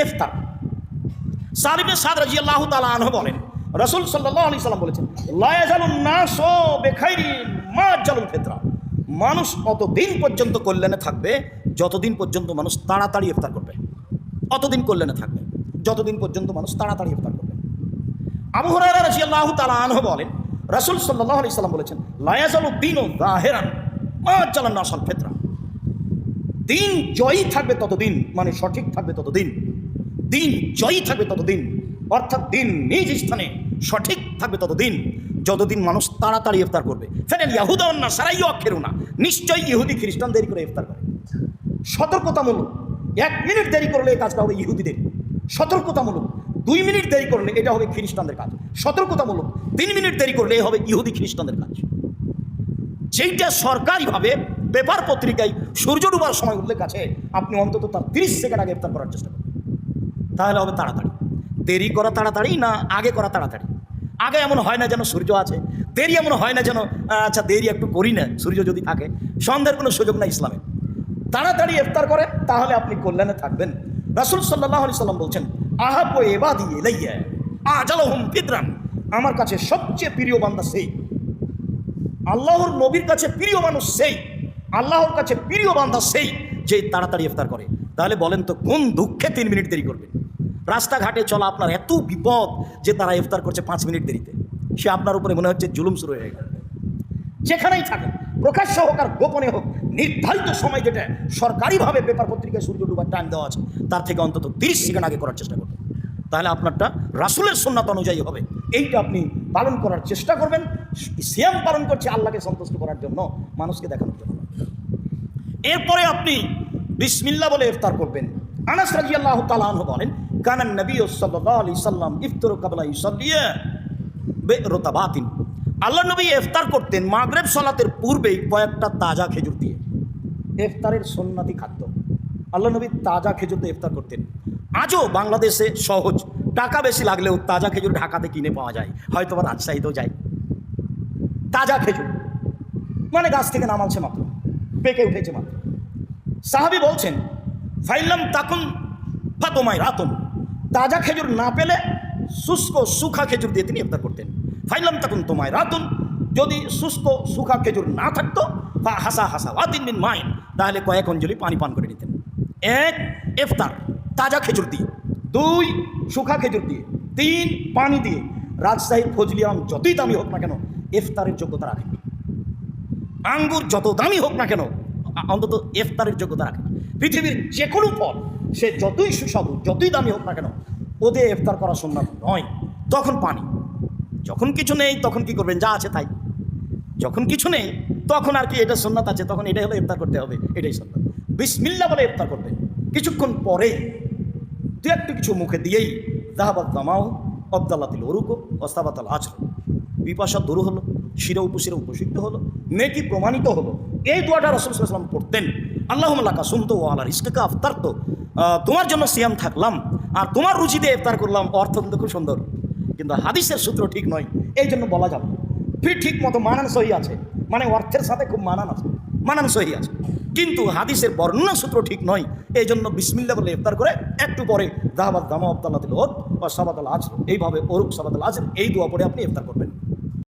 ইফতার। সাদ ইবনে সাদ রাদিয়াল্লাহু তাআলা আনহু বলেন, রাসূল সাল্লাল্লাহু আলাইহি সাল্লাম বলেছেন, লা ইয়াজালুন নাসু বিখাইরিন মা জালুল ফিতরা। মানুষ অতদিন পর্যন্ত কল্যাণে থাকবে যতদিন পর্যন্ত মানুষ তাড়াতাড়ি ইফতার করবে। অতদিন কল্যাণে থাকবে যতদিন পর্যন্ত মানুষ তাড়াতাড়ি ইফতার করবে। আবু হুরায়রা রাদিয়াল্লাহু তাআলা আনহু বলেন, রাসূল সাল্লাল্লাহু আলাইহি সাল্লাম বলেছেন, লা ইয়াজালু দীনু যাহিরান মা জালান নাসাল ফিতরা। দিন জয়ী থাকবে ততদিন, মানে সঠিক থাকবে ততদিন, দিন জয়ী থাকবে ততদিন, অর্থাৎ দিন নিজ স্থানে সঠিক থাকবে ততদিন যতদিন মানুষ তাড়াতাড়ি ইফতার করবে। ফেরেল ইয়াহুদা ওয়ান নাসারা ইউআখিরুনা, নিশ্চয়ই ইহুদি খ্রিস্টান দেরি করে ইফতার করে। সতর্কতামূলক, 1 মিনিট দেরি করলে এই কাজটা হবে ইহুদিদের। সতর্কতামূলক 2 মিনিট দেরি করলে এটা হবে খ্রিস্টানদের কাজ। সতর্কতামূলক 3 মিনিট দেরি করলে এ হবে ইহুদি খ্রিস্টানদের কাজ। যেইটা সরকারিভাবে পেপার পত্রিকায় সূর্য ডুবার সময় উল্লেখ আছে, আপনি অন্তত তার 30 সেকেন্ড আগে ইফতার করার চেষ্টা করুন, তাহলে হবে তাড়াতাড়ি। দেরি করা তাড়াতাড়ি না আগে করা তাড়াতাড়ি? আগে এমন হয় না যেন সূর্য আছে, দেরি এমন হয় না যেন আচ্ছা দেরি একটু করি না, সূর্য যদি থাকে। সন্দেহের কোনো সুযোগ না ইসলামে। তাড়াতাড়ি ইফতার করেন তাহলে আপনি কল্যাণে থাকবেন। রাসূল সাল্লাল্লাহু আলাইহি সাল্লাম বলছেন, আহাব্বু ইবাদি ইলাইয়া আজালুহুম ফিতরান, আমার কাছে সবচেয়ে প্রিয় বান্দা সেই, আল্লাহর নবীর কাছে প্রিয় মানুষ সেই, আল্লাহর কাছে প্রিয় বান্দা সেই যে তাড়াতাড়ি ইফতার করে। তাহলে বলেন তো কোন দুঃখে 3 মিনিট দেরি করবেন? রাস্তাঘাটে চলা আপনার এত বিপদ যে তারা ইফতার করছে 5 মিনিট দেরিতে, সে আপনার উপরে মনে হচ্ছে জুলুম শুরু হয়ে গেল। যেখানেই থাকেন, প্রকাশ্য হোক আর গোপনে হোক, নির্ধারিত সময় যেটা সরকারিভাবে পেপার পত্রিকায় সূর্য ডুবার টাইম দেওয়া আছে তার থেকে অন্তত 30 সেকেন্ড আগে করার চেষ্টা করবেন। তাহলে আপনারটা রাসূলের সুন্নাত অনুযায়ী হবে। এইটা আপনি পালন করার চেষ্টা করবেন। সিয়াম পালন করছে আল্লাহকে সন্তুষ্ট করার জন্য, মানুষকে দেখানোর জন্য। এরপরে আপনি বিসমিল্লাহ বলে ইফতার করবেন। আনাস রাদিয়াল্লাহু তাআলা আনহু বলেন, কানান নবী সাল্লাল্লাহু আলাইহি সাল্লাম ইফতারু ক্বাবলা ইউসাল্লিয়া বিরতাবাতিন। আল্লাহ নবী ইফতার করতেন মাগরিব সালাতের পূর্বেই কয়েকটা তাজা খেজুর দিয়ে। ইফতারের সুন্নতি খাদ্য, আল্লাহ নবী তাজা খেজুর দিয়ে ইফতার করতেন। আজও বাংলাদেশে সহজ, টাকা বেশি লাগলেও তাজা খেজুর ঢাকাতে কিনে পাওয়া যায়, হয়তো বা রাজশাহীতেও যায়। তাজা খেজুর মানে গাছ থেকে নামালছে মাত্র, পেকে উঠেছে মাত্র। সাহাবী বলছেন, ফাইলাম তাকুন ফাতোমায় রাতুন, তাজা খেজুর না পেলে শুষ্ক সুখা খেজুর দিয়ে তিনি ইফতার করতেন। ফাইলাম তাকুন তোমায় রাতুন, যদি শুষ্ক সুখা খেজুর না থাকতো, বা হাসা হাসা ওয়াতিন মিন মাইন, তাহলে কয়েক অঞ্জলি পানি পান করে নিতেন। 1 ইফতার তাজা খেজুর দিয়ে, 2 সুখা খেজুর দিয়ে, 3 পানি দিয়ে। রাজশাহীর ফজলি আম যতই দামি হোক না কেন ইফতারের যোগ্যতা রাখেন। আঙ্গুর যত দামি হোক না কেন অন্তত ইফতারের যোগ্যতা রাখেন। পৃথিবীর যে কোনো ফল সে যতই সুস্বাদু যতই দামি হোক না কেন ওদের ইফতার করা সুন্নাত নয়। তখন পানি, যখন কিছু নেই তখন কি করবেন? যা আছে তাই। যখন কিছু নেই তখন আর কি এটা সুন্নাত আছে, তখন এটাই হলো ইফতার করতে হবে, এটাই সুন্নাত। বিসমিল্লাহ বলে ইফতার করবেন। কিছুক্ষণ পরে দু একটু কিছু মুখে দিয়েই যাহাবাত জামাউ আবদাল্লাতিল উরুকু ওয়াস্তাবাতাল আজর, পিপাসা দূর হলো, শিরা উপশিরা উপসিক্ত হলো, নেকি প্রমাণিত হলো। এই দোয়াটা রাসূল সাল্লাল্লাহু আলাইহি ওয়াসাল্লাম পড়তেন, আল্লাহুম্মা লাকা সুমতু ওয়া আলা রিজকিকা আফতারতু, তোমার জন্য সিয়াম থাকলাম আর তোমার রুচি দিয়ে ইফতার করলাম। অর্থ কিন্তু খুব সুন্দর, কিন্তু হাদিসের সূত্র ঠিক নয়, এই জন্য বলা যাবে। ফির ঠিক মতো মানান সহি আছে, মানে অর্থের সাথে খুব মানান আছে, মানান সহি আছে, কিন্তু হাদিসের বর্ণনা সূত্র ঠিক নয়। এই জন্য বিসমিল্লাহ বলে ইফতার করে একটু পরে যাহাবাত জামা আবদাল্লাতিল উরুক ওয়া সাবাতাল আজর, এইভাবে উরুক সাবাতাল আজর এই দোয়া পড়ে আপনি ইফতার করবেন।